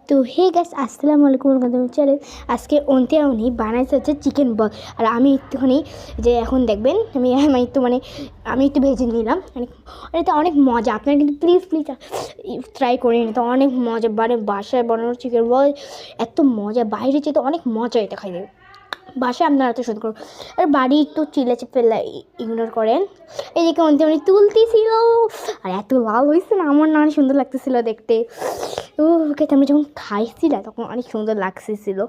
তো hey guys আসসালামু আলাইকুম চ্যানেল। আজকে উনি বানাইছে হচ্ছে চিকেন বল। আর আমি একটুখানি যে এখন দেখবেন আমি একটু ভেজে নিলাম। এটা অনেক মজা, আপনারা কিন্তু প্লিজ ট্রাই করে নিন। তো অনেক মজা, বাসায় বানানো চিকেন বল এত মজা, বাইরে যেতে অনেক মজা এটা খাইতে। বাসায় আপনারা এত সুন্দর করুন, আর বাড়ি একটু চিল্লা চিপেল্লা ইগনোর করেন। এদিকে উনি তুলতেছিল আর এত লাল হয়েছে না, আমার না অনেক সুন্দর লাগতেছিল দেখতে। ওকে আমি যখন খাইছিলাম তখন অনেক সুন্দর লাগতেছিল,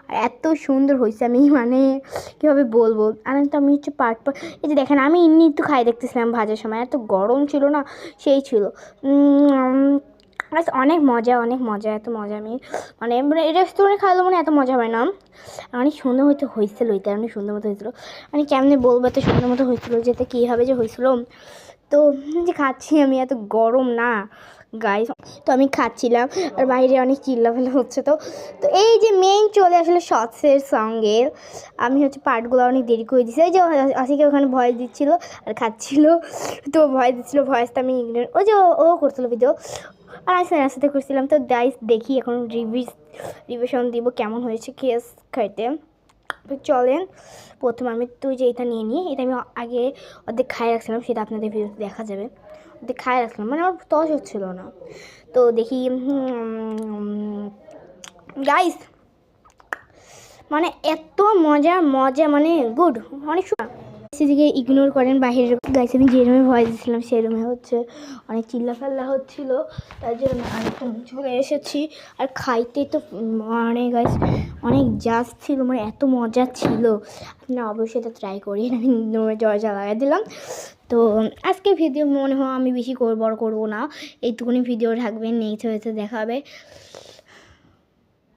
আর এত সুন্দর হয়েছে আমি কীভাবে বলবো। আর তো আমি হচ্ছে এই যে দেখেন আমি এমনি একটু খাই দেখতেছিলাম ভাজার সময়, এত গরম ছিল না, সেই ছিল অনেক মজা এত মজা। আমি রেস্টুরেন্টে খাওয়ালে এত মজা হয় না। অনেক সুন্দর হয়েছিল, এটা অনেক সুন্দর মতো হয়েছিল। কেমনে বলবো এত সুন্দর মতো হয়েছিল, যেতে কীভাবে যে হয়েছিল। তো যে খাচ্ছি আমি, এত গরম না গাইস, তো আমি খাচ্ছিলাম আর বাইরে অনেক চিল্লাফেলা হচ্ছে। তো এই যে মেইন চলে আসলে শর্টসের সঙ্গে আমি হচ্ছে পার্টগুলো অনেক দেরি করে দিচ্ছি। এই যে আসিকে ওখানে ভয়েস দিচ্ছিলো আর খাচ্ছিল, তো ভয়েস দিচ্ছিলো, ভয়েসটা আমি ইগনোর, ওই যে ও করছিলো ভিডিও আর আমি সাথে করছিলাম। তো গাইস দেখি এখন রিভিশন দিব কেমন হয়েছে কেস খাইতে। চলেন প্রথমে আমি যে এটা নিয়ে নিই, এটা আমি আগে অর্ধেক খাই রাখছিলাম, সেটা আপনাদের ভিডিওতে দেখা যাবে। অর্ধেক খাই রাখলাম, আমার তস হচ্ছিল না। তো দেখি গাইস এত মজা গুড, অনেক সেদিকে ইগনোর করেন বাইরের গাইস। আমি যে রুমে ভয় দিয়েছিলাম সেই রুমে হচ্ছে অনেক চিল্লাফাল্লা হচ্ছিলো, তার জন্য আরেকটা চলে এসেছি। আর খাইতে তো গাইস অনেক জাস্ট ছিল, এত মজা ছিল। আপনারা অবশ্যই এটা ট্রাই করি। আমি দরজা লাগাই দিলাম। তো আজকে ভিডিও মনে হয় আমি বেশি বড় করবো না, এইটুকুনি ভিডিও থাকবে, নেক্সট হয়েছে দেখা হবে।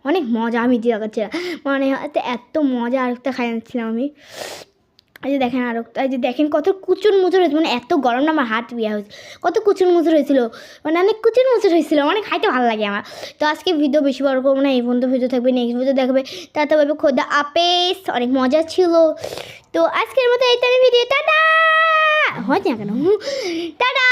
অনেক মজা, আমি দিয়ে লাগাচ্ছিলাম এত মজা। আরেকটা খাই যাচ্ছিলাম আমি। এই যে দেখেন আরেকটা, এই যে দেখেন কত কুচুর মুচুর হয়েছে, এত গরম না, আমার হাত বিয়া হয়েছে, কত কুচুর মুচুর হয়েছিল, অনেক কুচুর মুচুর হয়েছিল, খাইতে ভালো লাগে আমার। তো আজকে ভিডিও বেশি বড় করবো না, এই পর্যন্ত ভিডিও থাকবে, নেক্সট ভিডিও দেখবে, তাতে বলবে খোদা আপেস, অনেক মজা ছিল। তো আজকের মতো এইটাই ভিডিও, টাটা হয় না কেন, টাটা।